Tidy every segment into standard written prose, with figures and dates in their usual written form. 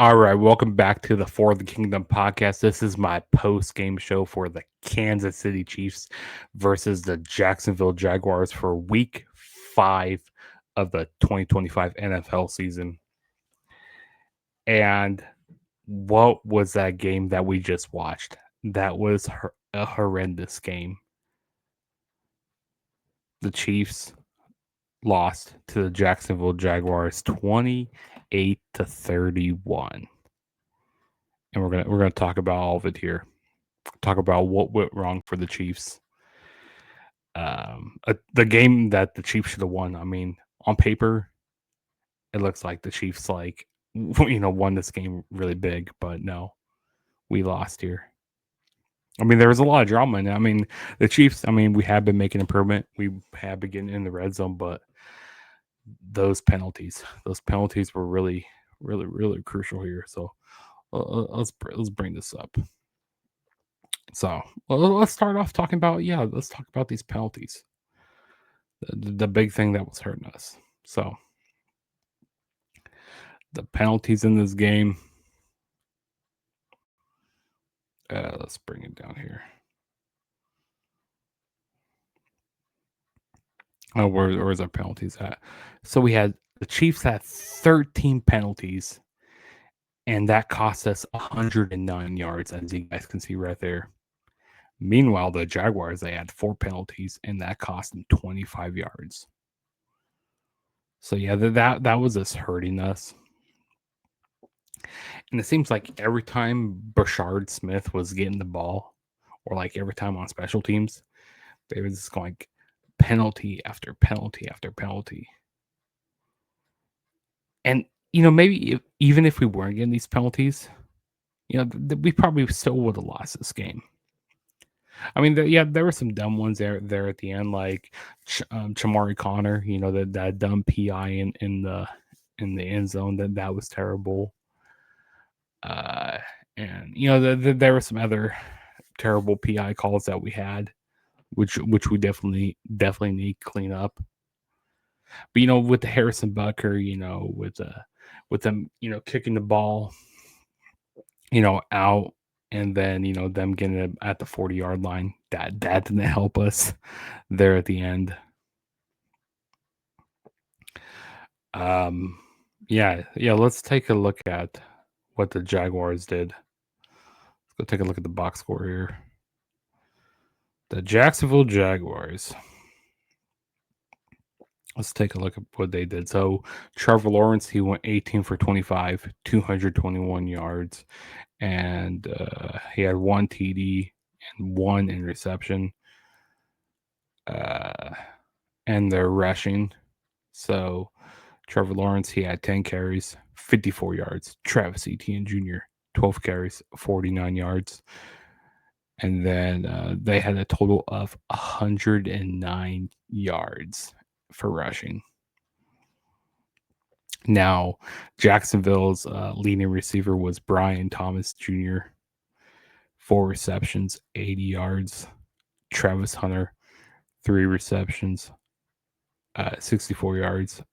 All right, welcome back to the For the Kingdom podcast. This is my post-game show for the Kansas City Chiefs versus the Jacksonville Jaguars for week 5 of the 2025 NFL season. And what was that game that we just watched? That was a horrendous game. The Chiefs lost to the Jacksonville Jaguars 28-31. And we're gonna talk about all of it here. Talk about what went wrong for the Chiefs. The game that the Chiefs should have won. I mean, on paper, it looks like the Chiefs won this game really big, but no, we lost here. I mean, there was a lot of drama, and I mean, the Chiefs. I mean, we have been making improvement. We have been getting in the red zone, but those penalties were really, really, really crucial here. So let's bring this up. So let's start off talking about let's talk about these penalties. The big thing that was hurting us. So the penalties in this game. Let's bring it down here. Oh, where's our penalties at? So the Chiefs had 13 penalties, and that cost us 109 yards, as you guys can see right there. Meanwhile, the Jaguars, they had 4 penalties, and that cost them 25 yards. So yeah, that was us hurting us. And it seems like every time Brashard Smith was getting the ball, or like every time on special teams, they were just going like penalty after penalty after penalty. And maybe even if we weren't getting these penalties, we probably still would have lost this game. I mean, there were some dumb ones there at the end, like Chamari Connor. That dumb PI in the end zone. That was terrible. And there were some other terrible PI calls that we had, which we definitely need to clean up. But with the Harrison Butker, with them, kicking the ball, out, and then them getting it at the 40-yard line, that didn't help us there at the end. Let's take a look at what the Jaguars did. Let's go take a look at the box score here. The Jacksonville Jaguars. Let's take a look at what they did. So Trevor Lawrence, he went 18 for 25, 221 yards, and he had 1 TD and 1 interception. And they're rushing. So Trevor Lawrence, he had 10 carries, 54 yards. Travis Etienne Jr., 12 carries, 49 yards. And then they had a total of 109 yards for rushing. Now, Jacksonville's leading receiver was Brian Thomas Jr., 4 receptions, 80 yards. Travis Hunter, 3 receptions, 64 yards.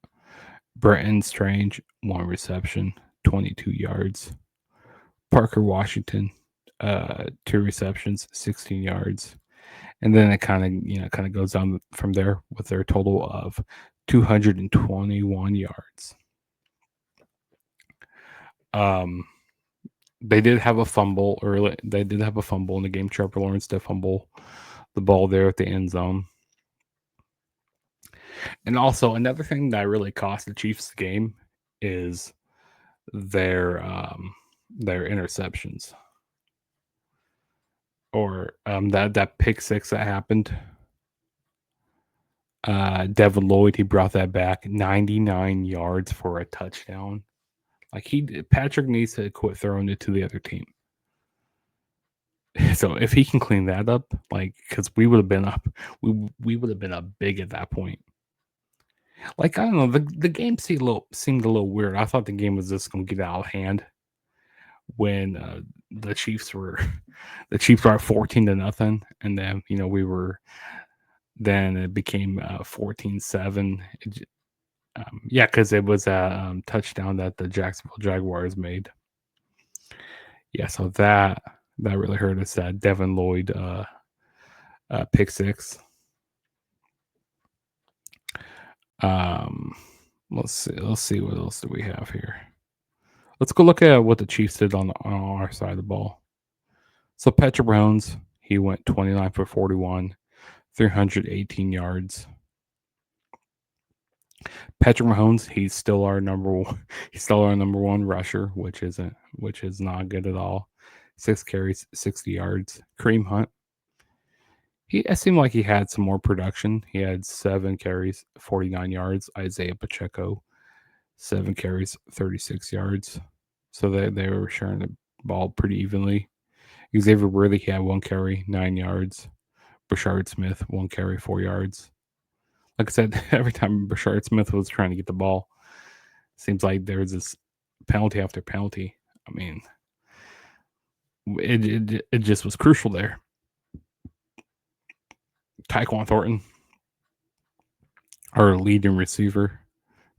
Brenton Strange, 1 reception, 22 yards. Parker Washington, 2 receptions, 16 yards. And then it kind of goes on from there with their total of 221 yards. They did have a fumble early. They did have a fumble in the game. Trevor Lawrence did fumble the ball there at the end zone. And also another thing that really cost the Chiefs the game is their interceptions, or that pick six that happened. Devin Lloyd, he brought that back 99 yards for a touchdown. Like Patrick needs to quit throwing it to the other team. So if he can clean that up, because we would have been up, we would have been up big at that point. Like, I don't know, the game seemed a little weird. I thought the game was just going to get out of hand when the Chiefs were at 14-0, and then then it became 14-7. Because it was a touchdown that the Jacksonville Jaguars made. Yeah, so that really hurt us. That Devin Lloyd pick six. Let's see what else do we have here. Let's go look at what the Chiefs did on our side of the ball. So Patrick Mahomes, he went 29 for 41, 318 yards. Patrick Mahomes, he's still our number one. He's still our number one rusher, which is not good at all. 6 carries, 60 yards. Kareem Hunt, it seemed like he had some more production. He had 7 carries, 49 yards. Isaiah Pacheco, 7 carries, 36 yards. So they were sharing the ball pretty evenly. Xavier Worthy, he had 1 carry, 9 yards. Brashard Smith, 1 carry, 4 yards. Like I said, every time Brashard Smith was trying to get the ball, seems like there's this penalty after penalty. I mean, it just was crucial there. Tyquan Thornton, our leading receiver,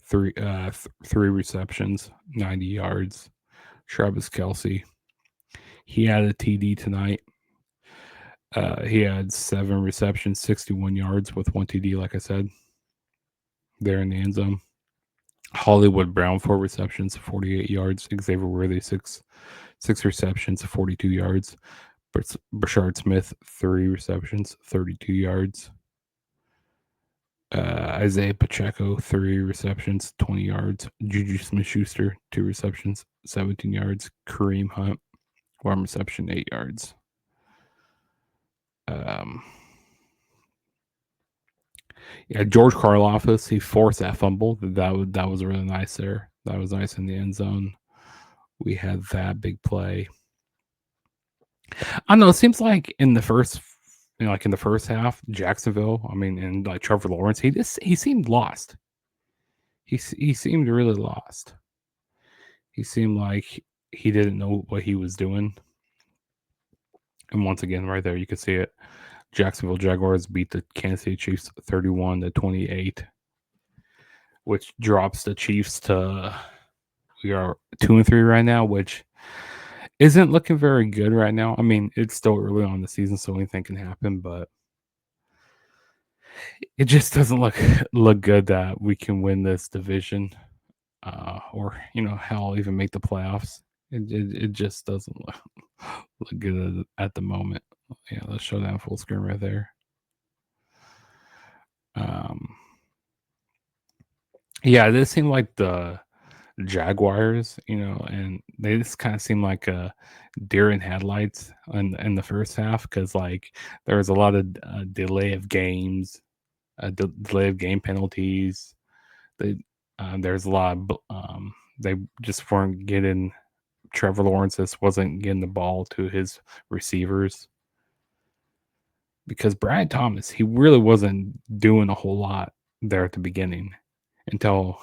three receptions, 90 yards. Travis Kelce, he had a TD tonight. He had 7 receptions, 61 yards with 1 TD, like I said, there in the end zone. Hollywood Brown, 4 receptions, 48 yards. Xavier Worthy, 6 receptions, 42 yards. Brashard Smith, 3 receptions, 32 yards. Isaiah Pacheco, 3 receptions, 20 yards. Juju Smith-Schuster, 2 receptions, 17 yards. Kareem Hunt, 1 reception, 8 yards. Yeah, George Karlaftis, he forced that fumble. That was really nice there. That was nice in the end zone. We had that big play. I don't know. It seems like in the first, like in the first half, Jacksonville. I mean, and like Trevor Lawrence, he seemed lost. He seemed really lost. He seemed like he didn't know what he was doing. And once again, right there, you can see it. Jacksonville Jaguars beat the Kansas City Chiefs 31-28, which drops the Chiefs to, we are 2-3 right now, which isn't looking very good right now. I mean, it's still early on in the season, so anything can happen, but it just doesn't look good that we can win this division, or hell, even make the playoffs. It just doesn't look good at the moment. Yeah, let's show that full screen right there. Yeah, this seemed like the Jaguars, and they just kind of seem like a deer in headlights in the first half, because like there was a lot of delay of games, delay of game penalties. There's a lot of they just weren't getting, Trevor Lawrence just wasn't getting the ball to his receivers, because Brad Thomas, he really wasn't doing a whole lot there at the beginning until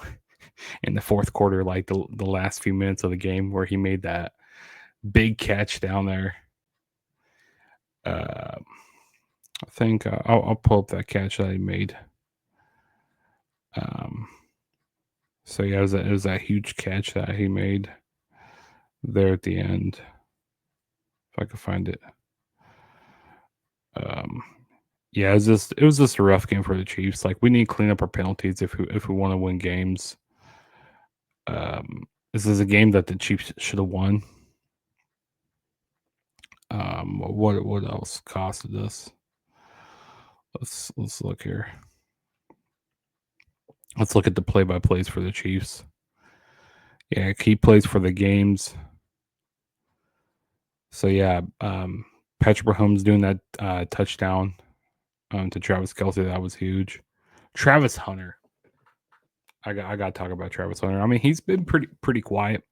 in the fourth quarter, like the last few minutes of the game, where he made that big catch down there. I think I'll pull up that catch that he made. So yeah, it was that huge catch that he made there at the end. If I could find it. Yeah, it was just a rough game for the Chiefs. Like, we need to clean up our penalties if we want to win games. This is a game that the Chiefs should have won. What else costed us? Let's look here. Let's look at the play-by-plays for the Chiefs. Yeah, key plays for the games. So yeah, Patrick Mahomes doing that touchdown to Travis Kelce, that was huge. Travis Hunter, I got to talk about Travis Hunter. I mean, he's been pretty quiet,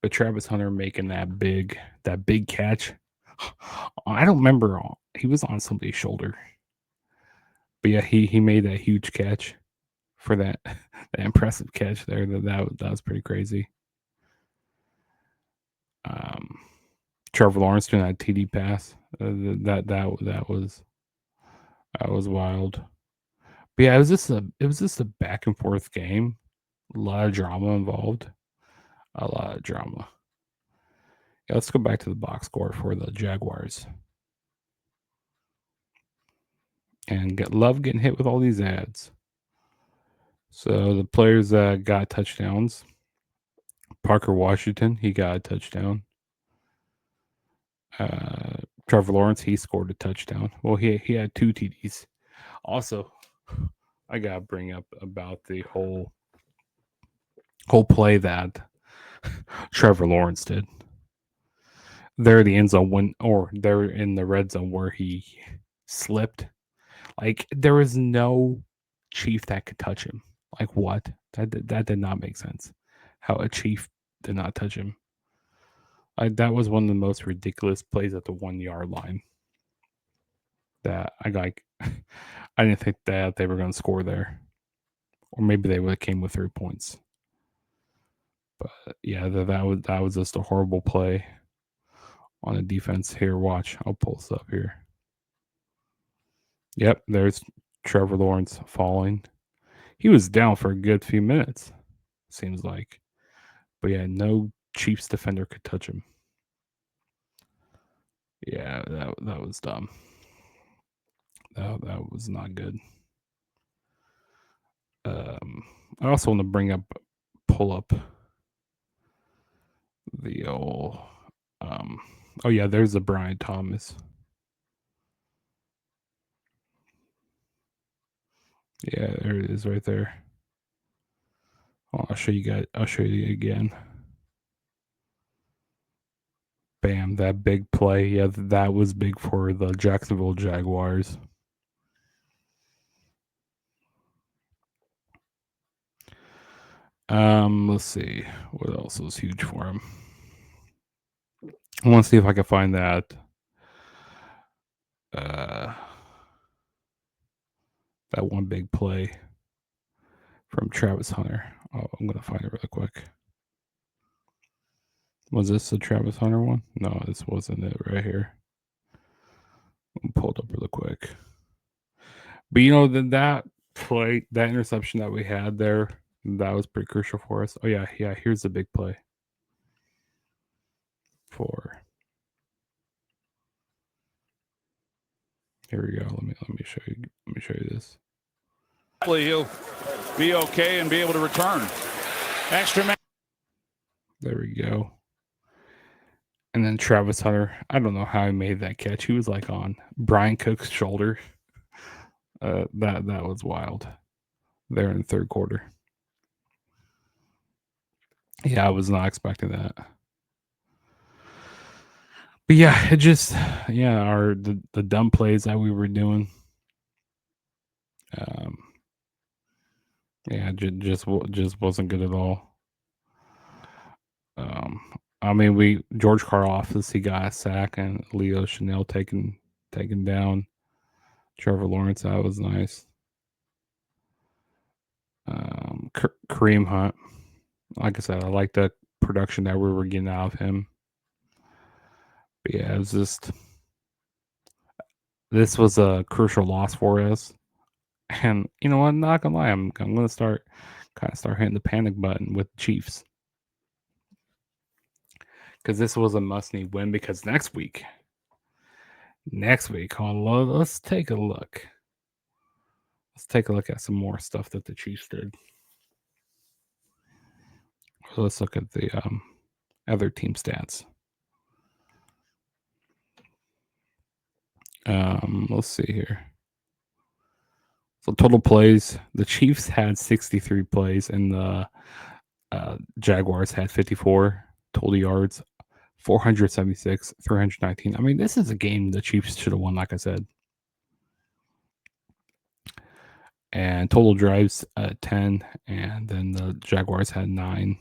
but Travis Hunter making that big catch. I don't remember, he was on somebody's shoulder, but yeah, he made that huge catch for that impressive catch there. That was pretty crazy. Trevor Lawrence doing that TD pass, that was wild. But yeah, it was just a back and forth game. A lot of drama involved. A lot of drama. Yeah, let's go back to the box score for the Jaguars. And love getting hit with all these ads. So the players that got touchdowns. Parker Washington, he got a touchdown. Trevor Lawrence, he scored a touchdown. Well, he had 2 TDs. Also, I gotta bring up about the whole play that Trevor Lawrence did. They're in the end zone or they're in the red zone where he slipped. Like there was no Chief that could touch him. Like what? That did not make sense. How a Chief did not touch him. That was one of the most ridiculous plays at the 1 yard line. That I like. I didn't think that they were going to score there, or maybe they would have came with 3 points. But yeah, that was just a horrible play on the defense. Here, watch. I'll pull this up here. Yep, there's Trevor Lawrence falling. He was down for a good few minutes, seems like. But yeah, no Chiefs defender could touch him. Yeah, that was dumb. That was not good. I also want to pull up the old. Oh yeah, there's the Brian Thomas. Yeah, there it is right there. Oh, I'll show you guys. I'll show you again. Bam, that big play. Yeah, that was big for the Jacksonville Jaguars. Let's see. What else was huge for him? I want to see if I can find that. That one big play from Travis Hunter. Oh, I'm gonna find it really quick. Was this the Travis Hunter one? No, this wasn't it right here. I'm pulled up really quick. But you know that play, that interception that we had there, that was pretty crucial for us. Oh yeah. Here's the big play. Here we go. Let me show you. Let me show you this. Hopefully he'll be okay and be able to return. Extra man. There we go. And then Travis Hunter. I don't know how he made that catch. He was like on Brian Cook's shoulder. That was wild. There in the third quarter. Yeah, I was not expecting that. But yeah, it just the dumb plays that we were doing. Yeah, just wasn't good at all. I mean, George Karlaftis, he got a sack, and Leo Chanel taken down. Trevor Lawrence, that was nice. Kareem Hunt, like I said, I like the production that we were getting out of him. But yeah, it was just this was a crucial loss for us. And you know what? I'm not gonna lie, I'm gonna start hitting the panic button with the Chiefs. Because this was a must-need win. Because next week, let's take a look. Let's take a look at some more stuff that the Chiefs did. Let's look at the other team stats. Let's see here. So total plays, the Chiefs had 63 plays, and the Jaguars had 54 total yards, 476, 319. I mean, this is a game the Chiefs should have won, like I said. And total drives 10, and then the Jaguars had 9.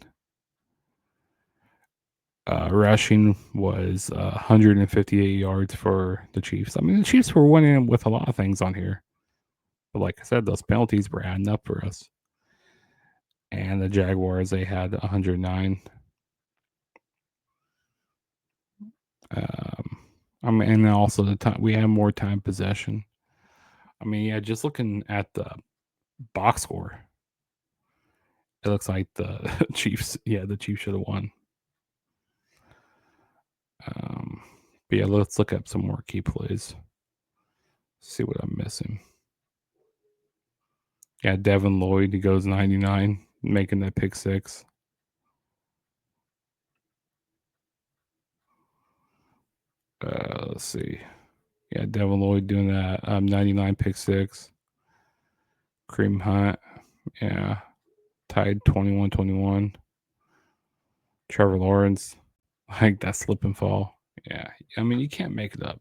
Rushing was 158 yards for the Chiefs. I mean, the Chiefs were winning with a lot of things on here. But like I said, those penalties were adding up for us. And the Jaguars, they had 109. I mean, and also the time we had more time possession. I mean, yeah, just looking at the box score, it looks like the Chiefs. Yeah, the Chiefs should have won. But yeah, let's look up some more key plays. See what I'm missing. Yeah, Devin Lloyd, he goes 99, making that pick six. Let's see. Yeah, Devin Lloyd doing that. 99 pick six. Kareem Hunt. Yeah. Tied 21-21. Trevor Lawrence. Like that slip and fall. Yeah. I mean, you can't make it up.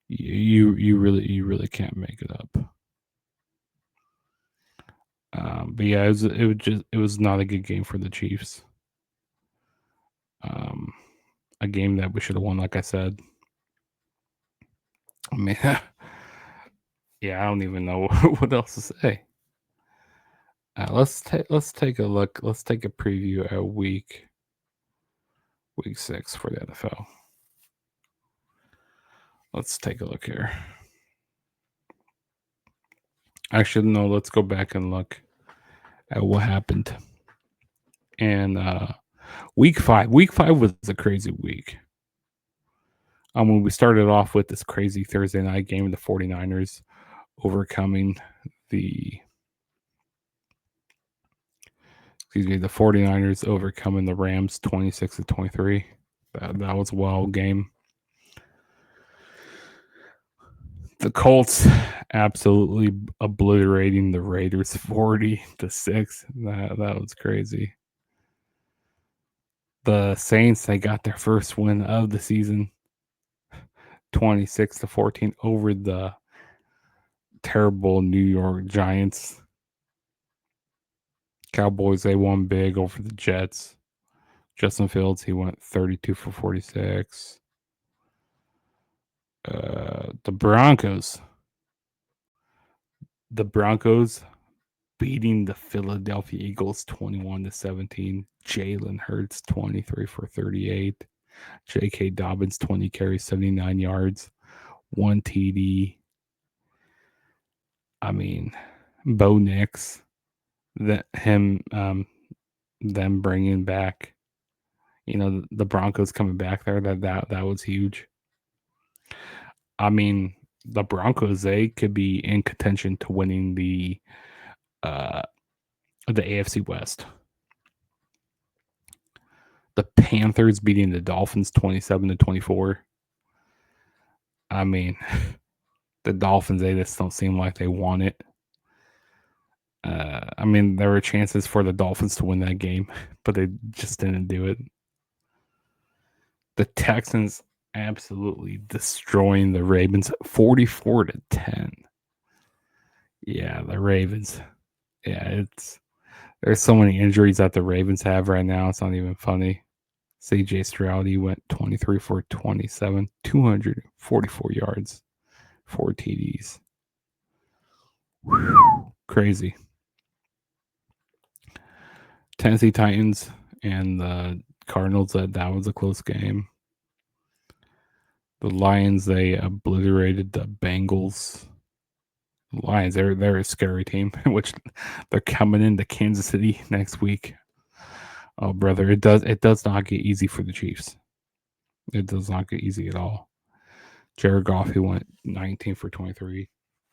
You really can't make it up. But yeah, it was not a good game for the Chiefs. A game that we should have won, like I said. I mean, yeah, I don't even know what else to say. Let's take a look. Let's take a preview at week 6 for the NFL. Let's take a look here. Actually, no. Let's go back and look at what happened. And week 5 was a crazy week. When we started off with this crazy Thursday night game, the 49ers overcoming the 49ers overcoming the Rams 26-23. That was a wild game. The Colts absolutely obliterating the Raiders 40-6. That was crazy. The Saints, they got their first win of the season, 26-14 over the terrible New York Giants. Cowboys, they won big over the Jets. Justin Fields, he went 32 for 46. The Broncos beating the Philadelphia Eagles 21-17. Jalen Hurts 23 for 38. J.K. Dobbins 20 carries, 79 yards, 1 TD. I mean, Bo Nix, them bringing back, the Broncos coming back there. That was huge. I mean, the Broncos, they could be in contention to winning the AFC West. The Panthers beating the Dolphins 27-24. I mean, the Dolphins, they just don't seem like they want it. I mean, there were chances for the Dolphins to win that game, but they just didn't do it. The Texans absolutely destroying the Ravens 44-10. Yeah, the Ravens. Yeah, there's so many injuries that the Ravens have right now. It's not even funny. CJ Stroud, he went 23 for 27, 244 yards, 4 TDs. Whew, crazy. Tennessee Titans and the Cardinals, that was a close game. The Lions, they obliterated the Bengals. The Lions, they're a scary team, which they're coming into Kansas City next week. Oh, brother, it does not get easy for the Chiefs. It does not get easy at all. Jared Goff, who went 19 for 23,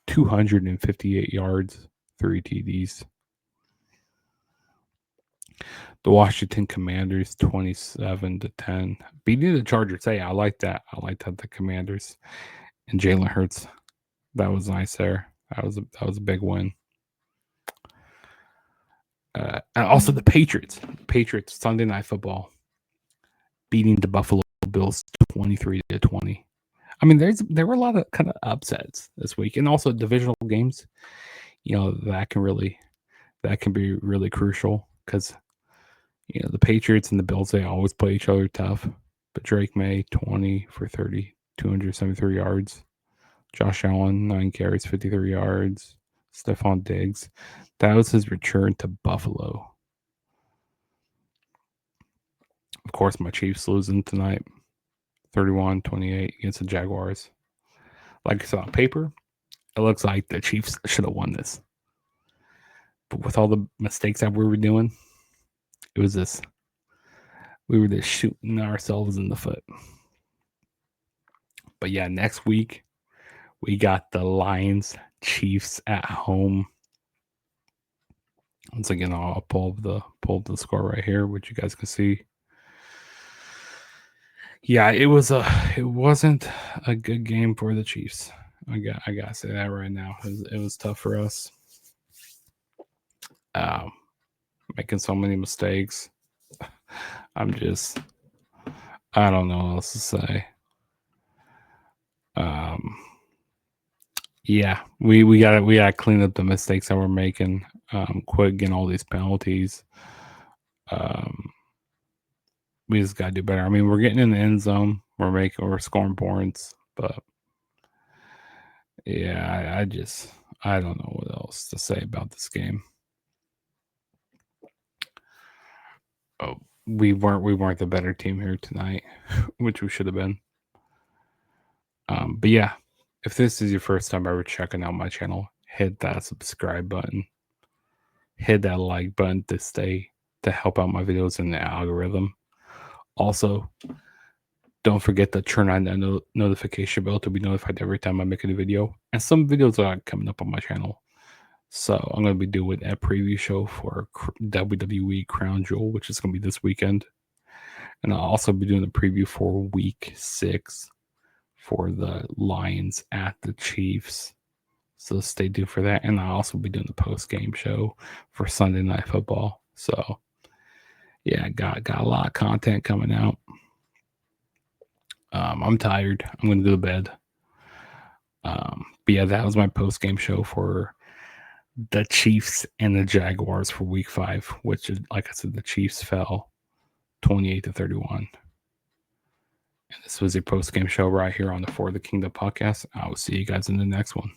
258 yards, 3 TDs. The Washington Commanders 27-10, beating the Chargers. Hey, I like that. The Commanders and Jalen Hurts. That was nice there. That was a big win. And also the Patriots. Sunday Night Football beating the Buffalo Bills 23-20. I mean, there were a lot of kind of upsets this week, and also divisional games. That can be really crucial because the Patriots and the Bills, they always play each other tough. But Drake May 20 for 30, 273 yards. Josh Allen 9 carries, 53 yards. Stephon Diggs, that was his return to Buffalo. Of course, my Chiefs losing tonight, 31-28 against the Jaguars. Like I said on paper, it looks like the Chiefs should have won this. But with all the mistakes that we were doing, we were just shooting ourselves in the foot. But yeah, next week we got the Lions Chiefs at home. Once again, I'll pull up the score right here, which you guys can see. Yeah, it wasn't a good game for the Chiefs. I gotta say that right now. It was tough for us. Making so many mistakes. I don't know what else to say. Yeah, we gotta clean up the mistakes that we're making. Quit getting all these penalties. We just gotta do better. I mean, we're getting in the end zone. We're scoring points, but yeah, I don't know what else to say about this game. Oh, we weren't the better team here tonight, which we should have been. But yeah, if this is your first time ever checking out my channel, hit that subscribe button, hit that like button to help out my videos in the algorithm. Also, don't forget to turn on that notification bell to be notified every time I make a new video. And some videos are coming up on my channel. So I'm going to be doing a preview show for WWE Crown Jewel, which is going to be this weekend. And I'll also be doing a preview for week 6 for the Lions at the Chiefs. So stay tuned for that. And I'll also be doing the post-game show for Sunday Night Football. So yeah, got a lot of content coming out. I'm tired. I'm going to go to bed. But yeah, that was my post-game show for the Chiefs and the Jaguars for week 5, which is, like I said, the Chiefs fell 28-31. And this was a post-game show right here on the For the Kingdom podcast. I will see you guys in the next one.